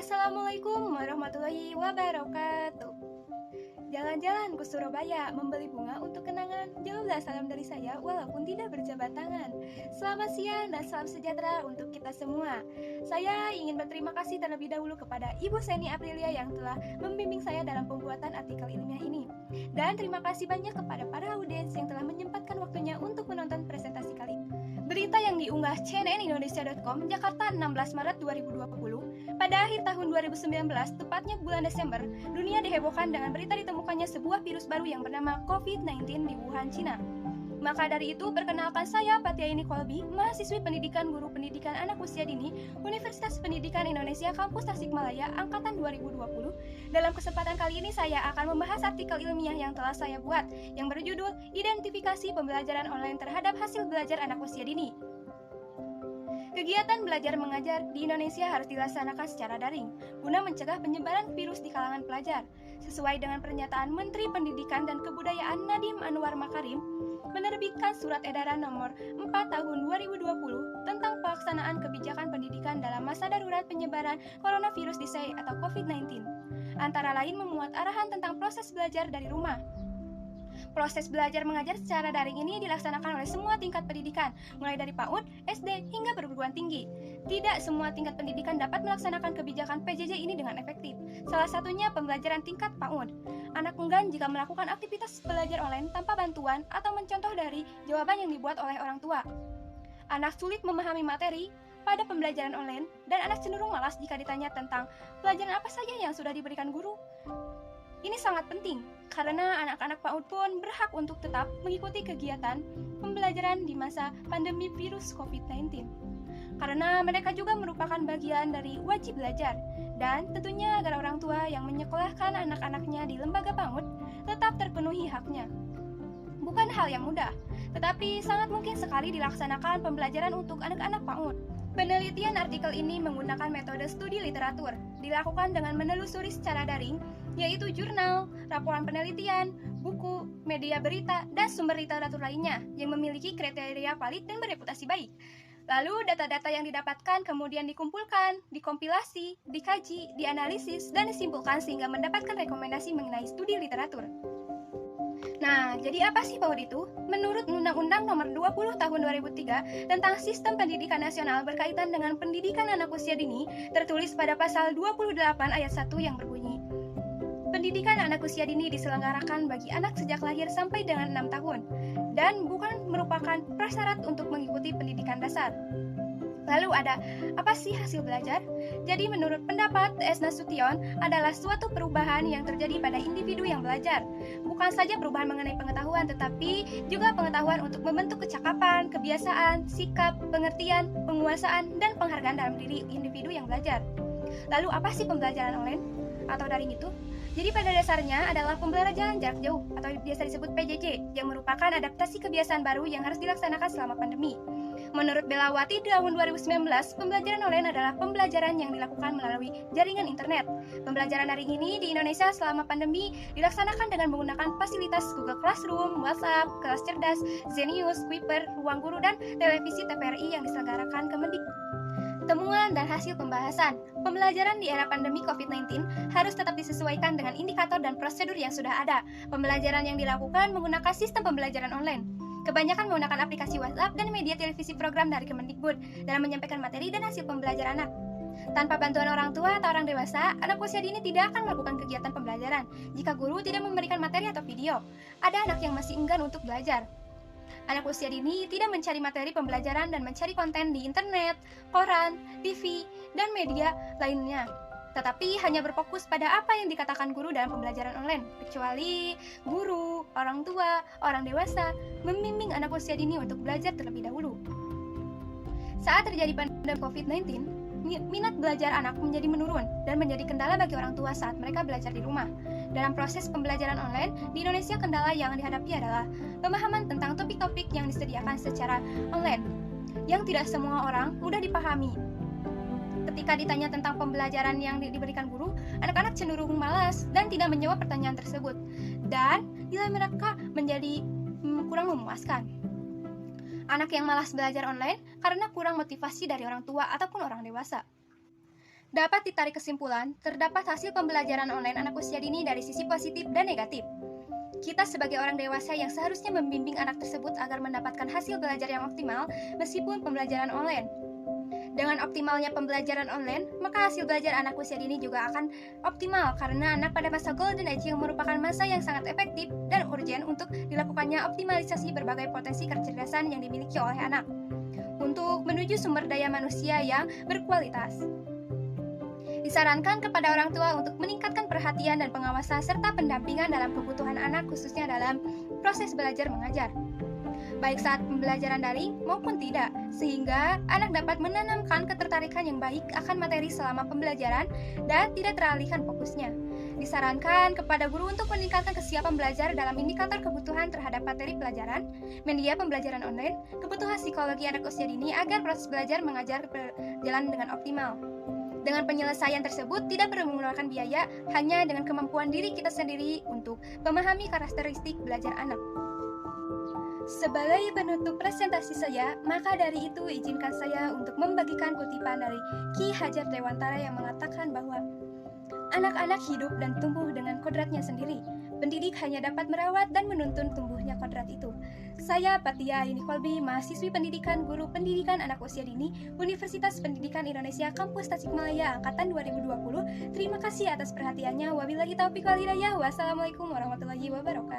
Assalamualaikum warahmatullahi wabarakatuh. Jalan-jalan ke Surabaya membeli bunga untuk kenangan. Jawablah salam dari saya walaupun tidak berjabat tangan. Selamat siang dan salam sejahtera untuk kita semua. Saya ingin berterima kasih terlebih dahulu kepada Ibu Seni Aprilia yang telah membimbing saya dalam pembuatan artikel ilmiah ini. Dan terima kasih banyak kepada para audiens yang telah menyempatkan waktunya untuk menonton presentasi kali ini. Berita yang diunggah cnnindonesia.com Jakarta 16 Maret 2020. Pada akhir tahun 2019, tepatnya bulan Desember, dunia dihebohkan dengan berita ditemukannya sebuah virus baru yang bernama COVID-19 di Wuhan, Cina. Maka dari itu, perkenalkan saya Patiaini Kolbi, mahasiswi pendidikan guru pendidikan anak usia dini, Universitas Pendidikan Indonesia Kampus Tasikmalaya, Angkatan 2020. Dalam kesempatan kali ini, saya akan membahas artikel ilmiah yang telah saya buat, yang berjudul Identifikasi Pembelajaran Online Terhadap Hasil Belajar Anak Usia Dini. Kegiatan belajar mengajar di Indonesia harus dilaksanakan secara daring, guna mencegah penyebaran virus di kalangan pelajar. Sesuai dengan pernyataan Menteri Pendidikan dan Kebudayaan Nadiem Anwar Makarim, menerbitkan Surat Edaran Nomor 4 Tahun 2020 tentang pelaksanaan kebijakan pendidikan dalam masa darurat penyebaran coronavirus disease atau COVID-19. Antara lain memuat arahan tentang proses belajar dari rumah. Proses belajar mengajar secara daring ini dilaksanakan oleh semua tingkat pendidikan, mulai dari PAUD, SD, hingga perguruan tinggi. Tidak semua tingkat pendidikan dapat melaksanakan kebijakan PJJ ini dengan efektif. Salah satunya pembelajaran tingkat PAUD. Anak enggan jika melakukan aktivitas belajar online tanpa bantuan atau mencontoh dari jawaban yang dibuat oleh orang tua. Anak sulit memahami materi pada pembelajaran online, dan anak cenderung malas jika ditanya tentang pelajaran apa saja yang sudah diberikan guru. Ini sangat penting, karena anak-anak PAUD pun berhak untuk tetap mengikuti kegiatan pembelajaran di masa pandemi virus COVID-19. Karena mereka juga merupakan bagian dari wajib belajar, dan tentunya agar orang tua yang menyekolahkan anak-anaknya di lembaga PAUD tetap terpenuhi haknya. Bukan hal yang mudah, tetapi sangat mungkin sekali dilaksanakan pembelajaran untuk anak-anak PAUD. Penelitian artikel ini menggunakan metode studi literatur, dilakukan dengan menelusuri secara daring, yaitu jurnal, laporan penelitian, buku, media berita, dan sumber literatur lainnya yang memiliki kriteria valid dan bereputasi baik. Lalu data-data yang didapatkan kemudian dikumpulkan, dikompilasi, dikaji, dianalisis, dan disimpulkan sehingga mendapatkan rekomendasi mengenai studi literatur. Nah, jadi apa sih PAUD itu? Menurut Undang-Undang Nomor 20 Tahun 2003 tentang Sistem Pendidikan Nasional berkaitan dengan pendidikan anak usia dini, tertulis pada pasal 28 ayat 1 yang berbunyi, pendidikan anak usia dini diselenggarakan bagi anak sejak lahir sampai dengan 6 tahun, dan bukan merupakan prasyarat untuk mengikuti pendidikan dasar. Lalu ada, apa sih hasil belajar? Jadi menurut pendapat T.S. Nasution adalah suatu perubahan yang terjadi pada individu yang belajar. Bukan saja perubahan mengenai pengetahuan, tetapi juga pengetahuan untuk membentuk kecakapan, kebiasaan, sikap, pengertian, penguasaan, dan penghargaan dalam diri individu yang belajar. Lalu apa sih pembelajaran online atau daring itu? Jadi pada dasarnya adalah pembelajaran jarak jauh atau biasa disebut PJJ yang merupakan adaptasi kebiasaan baru yang harus dilaksanakan selama pandemi. Menurut Belawati tahun 2019, pembelajaran online adalah pembelajaran yang dilakukan melalui jaringan internet. Pembelajaran daring ini di Indonesia selama pandemi dilaksanakan dengan menggunakan fasilitas Google Classroom, WhatsApp, Kelas Cerdas, Zenius, Kuiper, Ruang Guru, dan televisi TVRI yang diselenggarakan Kemendikbud. Temuan dan hasil pembahasan. Pembelajaran di era pandemi COVID-19 harus tetap disesuaikan dengan indikator dan prosedur yang sudah ada. Pembelajaran yang dilakukan menggunakan sistem pembelajaran online. Kebanyakan menggunakan aplikasi WhatsApp dan media televisi program dari Kemendikbud dalam menyampaikan materi dan hasil pembelajaran anak. Tanpa bantuan orang tua atau orang dewasa, anak usia dini tidak akan melakukan kegiatan pembelajaran jika guru tidak memberikan materi atau video. Ada anak yang masih enggan untuk belajar. Anak usia dini tidak mencari materi pembelajaran dan mencari konten di internet, koran, TV, dan media lainnya, tetapi hanya berfokus pada apa yang dikatakan guru dalam pembelajaran online, kecuali guru, orang tua, orang dewasa membimbing anak usia dini untuk belajar terlebih dahulu. Saat terjadi pandemi COVID-19, minat belajar anak menjadi menurun dan menjadi kendala bagi orang tua saat mereka belajar di rumah. Dalam proses pembelajaran online, di Indonesia kendala yang dihadapi adalah pemahaman tentang topik-topik yang disediakan secara online, yang tidak semua orang mudah dipahami. Ketika ditanya tentang pembelajaran yang diberikan guru, anak-anak cenderung malas dan tidak menjawab pertanyaan tersebut, dan nilai mereka menjadi kurang memuaskan. Anak yang malas belajar online karena kurang motivasi dari orang tua ataupun orang dewasa. Dapat ditarik kesimpulan, terdapat hasil pembelajaran online anak usia dini dari sisi positif dan negatif. Kita sebagai orang dewasa yang seharusnya membimbing anak tersebut agar mendapatkan hasil belajar yang optimal meskipun pembelajaran online. Dengan optimalnya pembelajaran online, maka hasil belajar anak usia dini juga akan optimal karena anak pada masa golden age yang merupakan masa yang sangat efektif dan urgen untuk dilakukannya optimalisasi berbagai potensi kecerdasan yang dimiliki oleh anak untuk menuju sumber daya manusia yang berkualitas. Disarankan kepada orang tua untuk meningkatkan perhatian dan pengawasan serta pendampingan dalam kebutuhan anak khususnya dalam proses belajar mengajar, baik saat pembelajaran daring maupun tidak, sehingga anak dapat menanamkan ketertarikan yang baik akan materi selama pembelajaran dan tidak teralihkan fokusnya. Disarankan kepada guru untuk meningkatkan kesiapan belajar dalam indikator kebutuhan terhadap materi pelajaran, media pembelajaran online, kebutuhan psikologi anak usia dini agar proses belajar mengajar berjalan dengan optimal. Dengan penyelesaian tersebut tidak perlu mengeluarkan biaya, hanya dengan kemampuan diri kita sendiri untuk memahami karakteristik belajar anak. Sebagai penutup presentasi saya, maka dari itu izinkan saya untuk membagikan kutipan dari Ki Hajar Dewantara yang mengatakan bahwa anak-anak hidup dan tumbuh dengan kodratnya sendiri. Pendidik hanya dapat merawat dan menuntun tumbuhnya kodrat itu. Saya Patia Yuni Kolbi, mahasiswi pendidikan guru pendidikan anak usia dini Universitas Pendidikan Indonesia Kampus Tasikmalaya Angkatan 2020. Terima kasih atas perhatiannya. Wabillahi taufiq wal hidayah. Wassalamualaikum warahmatullahi wabarakatuh.